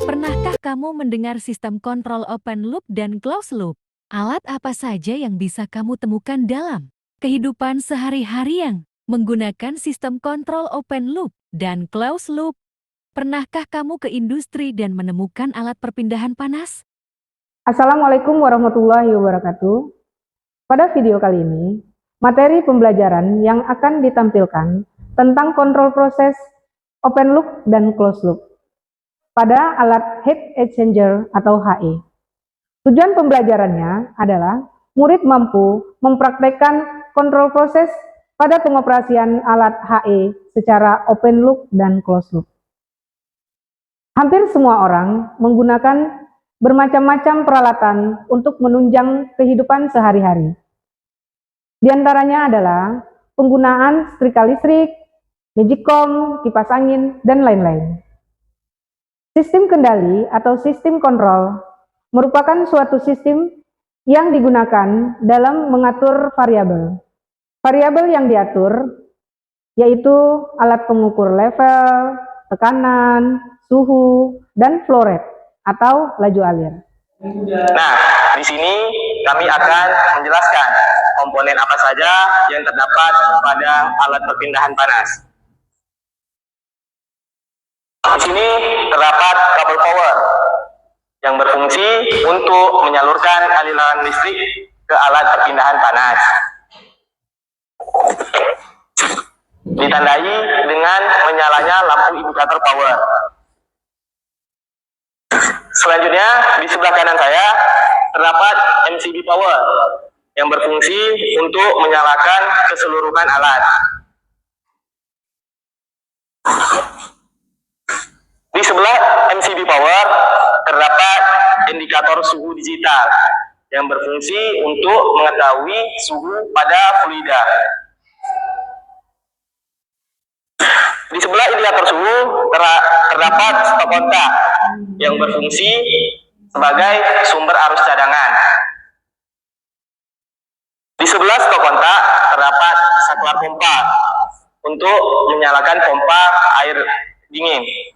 Pernahkah kamu mendengar sistem kontrol open loop dan closed loop? Alat apa saja yang bisa kamu temukan dalam kehidupan sehari-hari yang menggunakan sistem kontrol open loop dan closed loop? Pernahkah kamu ke industri dan menemukan alat perpindahan panas? Assalamualaikum warahmatullahi wabarakatuh. Pada video kali ini, materi pembelajaran yang akan ditampilkan tentang kontrol proses open loop dan closed loop pada alat heat exchanger atau HE. Tujuan pembelajarannya adalah murid mampu mempraktekkan kontrol proses pada pengoperasian alat HE secara open loop dan closed loop. Hampir semua orang menggunakan bermacam-macam peralatan untuk menunjang kehidupan sehari-hari. Di antaranya adalah penggunaan setrika listrik, magicom, kipas angin, dan lain-lain. Sistem kendali atau sistem kontrol merupakan suatu sistem yang digunakan dalam mengatur variabel. Variabel yang diatur yaitu alat pengukur level, tekanan, suhu, dan flow rate atau laju alir. Nah, di sini kami akan menjelaskan komponen apa saja yang terdapat pada alat perpindahan panas. Di sini terdapat kabel power yang berfungsi untuk menyalurkan aliran listrik ke alat perpindahan panas. Ditandai dengan menyalanya lampu indikator power. Selanjutnya, di sebelah kanan saya terdapat MCB power yang berfungsi untuk menyalakan keseluruhan alat. Di sebelah MCB power terdapat indikator suhu digital yang berfungsi untuk mengetahui suhu pada fluida. Di sebelah indikator suhu terdapat stop kontak yang berfungsi sebagai sumber arus cadangan. Di sebelah stop kontak terdapat saklar pompa untuk menyalakan pompa air dingin.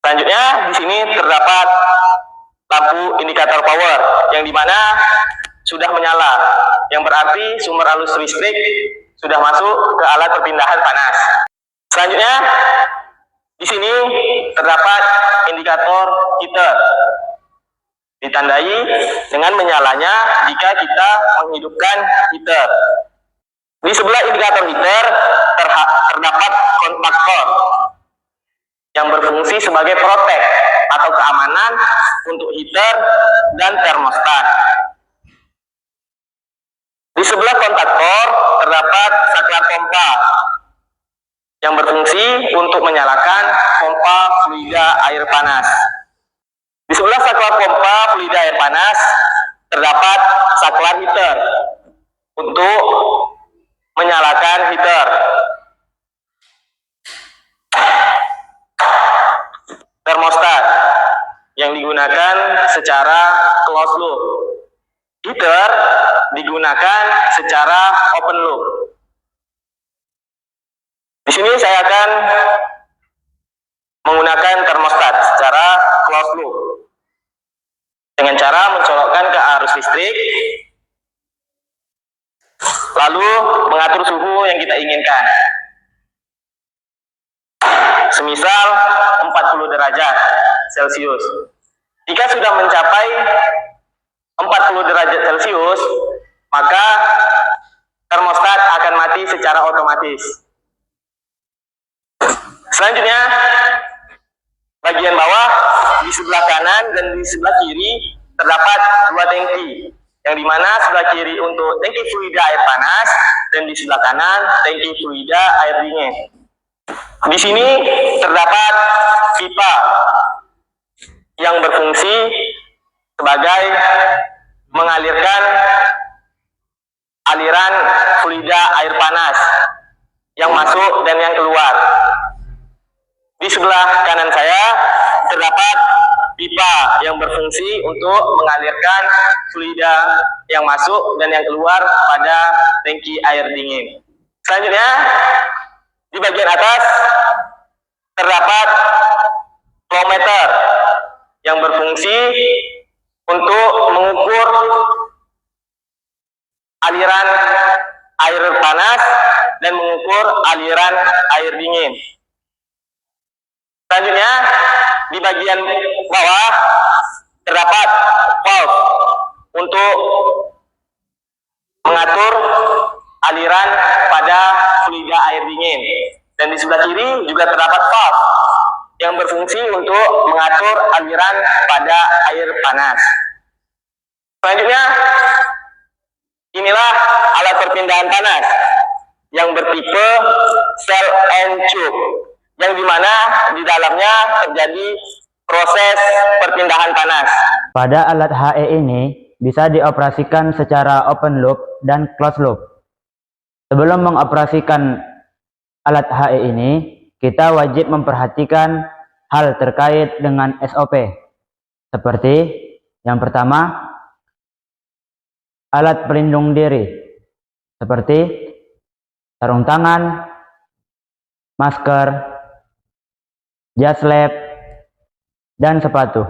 Selanjutnya di sini terdapat lampu indikator power yang dimana sudah menyala, yang berarti sumber arus listrik sudah masuk ke alat perpindahan panas. Selanjutnya di sini terdapat indikator heater, ditandai dengan menyalanya jika kita menghidupkan heater. Di sebelah indikator heater terdapat kontaktor yang berfungsi sebagai protek atau keamanan untuk heater dan termostat. Di sebelah kontaktor terdapat saklar pompa yang berfungsi untuk menyalakan pompa fluida air panas. Di sebelah saklar pompa fluida air panas terdapat saklar heater untuk menyalakan heater. Termostat yang digunakan secara closed loop. Heater digunakan secara open loop. Di sini saya akan menggunakan termostat secara closed loop dengan cara mencolokkan ke arus listrik, lalu mengatur suhu yang kita inginkan. Semisal 40 derajat Celcius. Jika sudah mencapai 40 derajat Celcius, maka termostat akan mati secara otomatis. Selanjutnya, bagian bawah di sebelah kanan dan di sebelah kiri terdapat dua tangki, yang dimana sebelah kiri untuk tangki fluida air panas dan di sebelah kanan tangki fluida air dingin. Di sini terdapat pipa yang berfungsi sebagai mengalirkan aliran fluida air panas yang masuk dan yang keluar. Di sebelah kanan saya terdapat pipa yang berfungsi untuk mengalirkan fluida yang masuk dan yang keluar pada tangki air dingin. Selanjutnya, di bagian atas terdapat Selanjutnya, di bagian bawah terdapat valve untuk mengatur aliran pada fluida air dingin. Dan di sebelah kiri juga terdapat valve yang berfungsi untuk mengatur aliran pada air panas. Selanjutnya, inilah alat perpindahan panas yang bertipe cell and tube, yang dimana di dalamnya terjadi proses perpindahan panas. Pada alat HE ini bisa dioperasikan secara open loop dan closed loop. Sebelum mengoperasikan alat HE ini, kita wajib memperhatikan hal terkait dengan SOP. Seperti yang pertama, alat pelindung diri. Seperti sarung tangan, masker, jas lab, dan sepatu.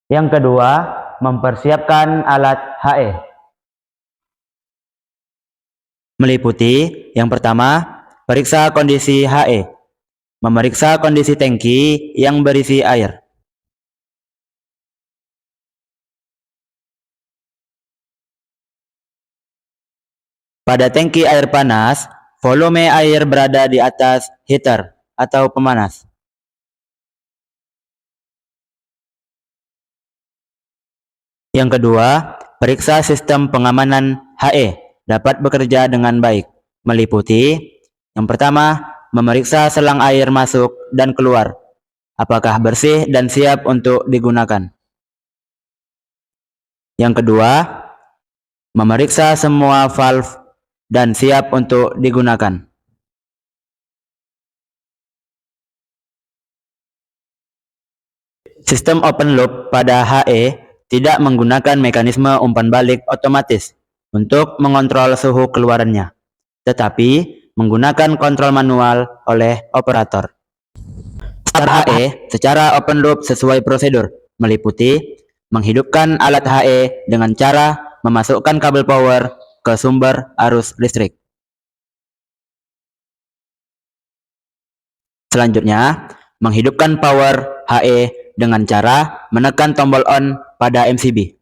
Yang kedua, mempersiapkan alat HE. Meliputi yang pertama, periksa kondisi HE. Memeriksa kondisi tangki yang berisi air. Pada tangki air panas, volume air berada di atas heater atau pemanas. Yang kedua, periksa sistem pengamanan HE dapat bekerja dengan baik. Meliputi yang pertama, memeriksa selang air masuk dan keluar. Apakah bersih dan siap untuk digunakan. Yang kedua, memeriksa semua valve dan siap untuk digunakan. Sistem open loop pada HE tidak menggunakan mekanisme umpan balik otomatis untuk mengontrol suhu keluarannya, tetapi menggunakan kontrol manual oleh operator. Start HE secara open loop sesuai prosedur, meliputi menghidupkan alat HE dengan cara memasukkan kabel power ke sumber arus listrik. Selanjutnya, menghidupkan power HE dengan cara menekan tombol on pada MCB.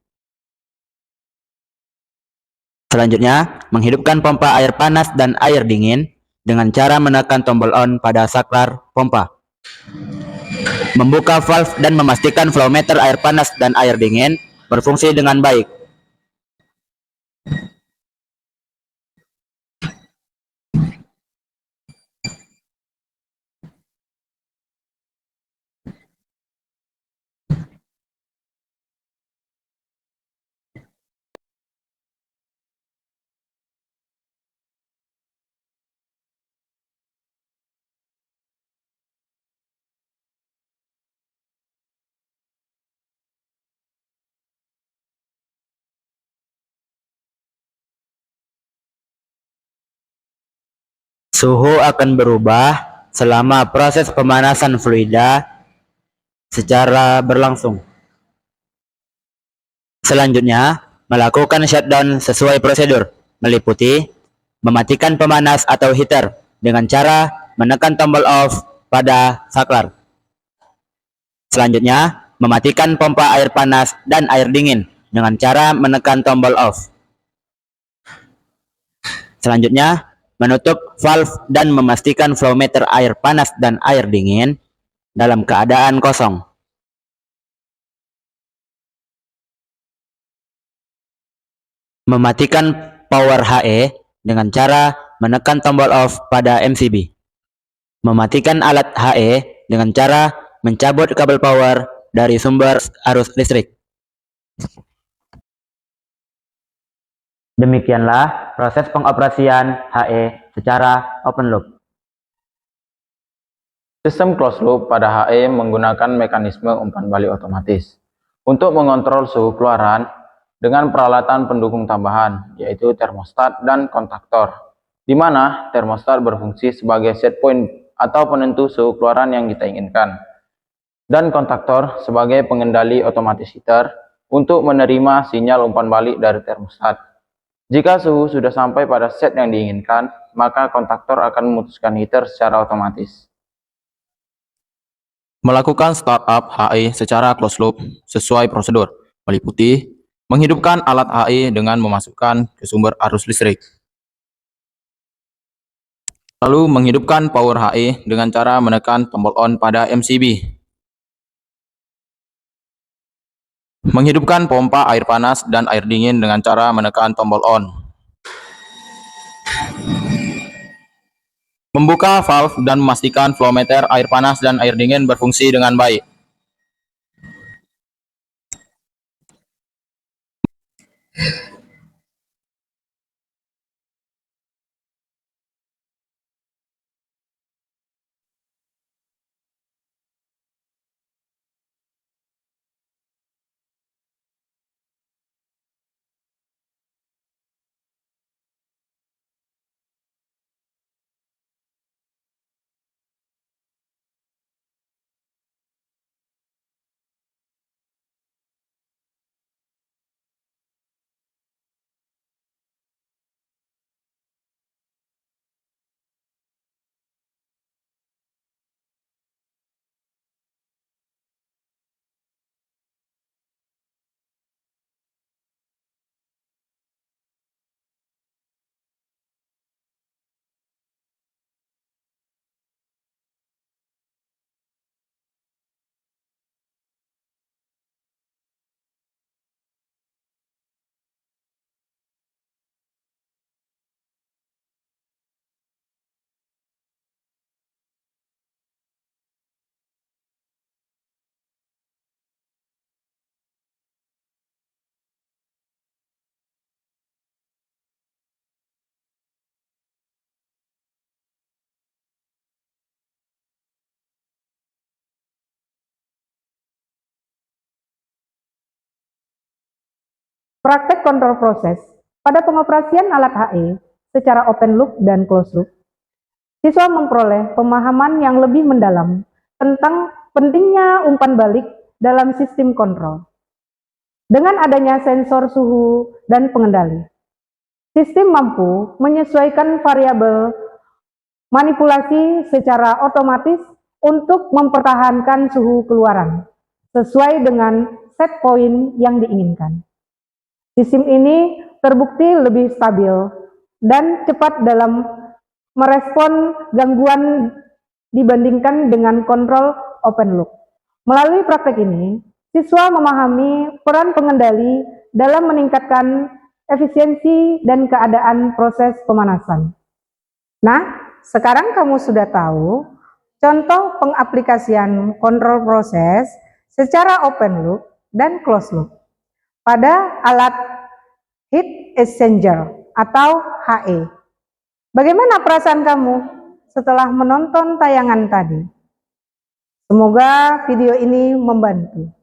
Selanjutnya, menghidupkan pompa air panas dan air dingin dengan cara menekan tombol on pada saklar pompa. Membuka valve dan memastikan flow meter air panas dan air dingin berfungsi dengan baik. Suhu akan berubah selama proses pemanasan fluida secara berlangsung. Selanjutnya, melakukan shutdown sesuai prosedur, meliputi mematikan pemanas atau heater dengan cara menekan tombol off pada saklar. Selanjutnya, mematikan pompa air panas dan air dingin dengan cara menekan tombol off. Selanjutnya, menutup valve dan memastikan flow meter air panas dan air dingin dalam keadaan kosong. Mematikan power HE dengan cara menekan tombol off pada MCB. Mematikan alat HE dengan cara mencabut kabel power dari sumber arus listrik. Demikianlah proses pengoperasian HE secara open loop. Sistem closed loop pada HE menggunakan mekanisme umpan balik otomatis untuk mengontrol suhu keluaran dengan peralatan pendukung tambahan, yaitu termostat dan kontaktor, di mana termostat berfungsi sebagai set point atau penentu suhu keluaran yang kita inginkan, dan kontaktor sebagai pengendali otomatis heater untuk menerima sinyal umpan balik dari termostat. Jika suhu sudah sampai pada set yang diinginkan, maka kontaktor akan memutuskan heater secara otomatis. Melakukan startup HE secara closed loop sesuai prosedur, meliputi menghidupkan alat HE dengan memasukkan ke sumber arus listrik. Lalu menghidupkan power HE dengan cara menekan tombol on pada MCB. Menghidupkan pompa air panas dan air dingin dengan cara menekan tombol on. Membuka valve dan memastikan flow meter air panas dan air dingin berfungsi dengan baik. Praktek kontrol proses pada pengoperasian alat HE secara open loop dan closed loop, siswa memperoleh pemahaman yang lebih mendalam tentang pentingnya umpan balik dalam sistem kontrol. Dengan adanya sensor suhu dan pengendali, sistem mampu menyesuaikan variabel manipulasi secara otomatis untuk mempertahankan suhu keluaran sesuai dengan set point yang diinginkan. Sistem ini terbukti lebih stabil dan cepat dalam merespon gangguan dibandingkan dengan kontrol open loop. Melalui praktek ini, siswa memahami peran pengendali dalam meningkatkan efisiensi dan keadaan proses pemanasan. Nah, sekarang kamu sudah tahu contoh pengaplikasian kontrol proses secara open loop dan closed loop pada alat heat exchanger atau HE. Bagaimana perasaan kamu setelah menonton tayangan tadi? Semoga video ini membantu.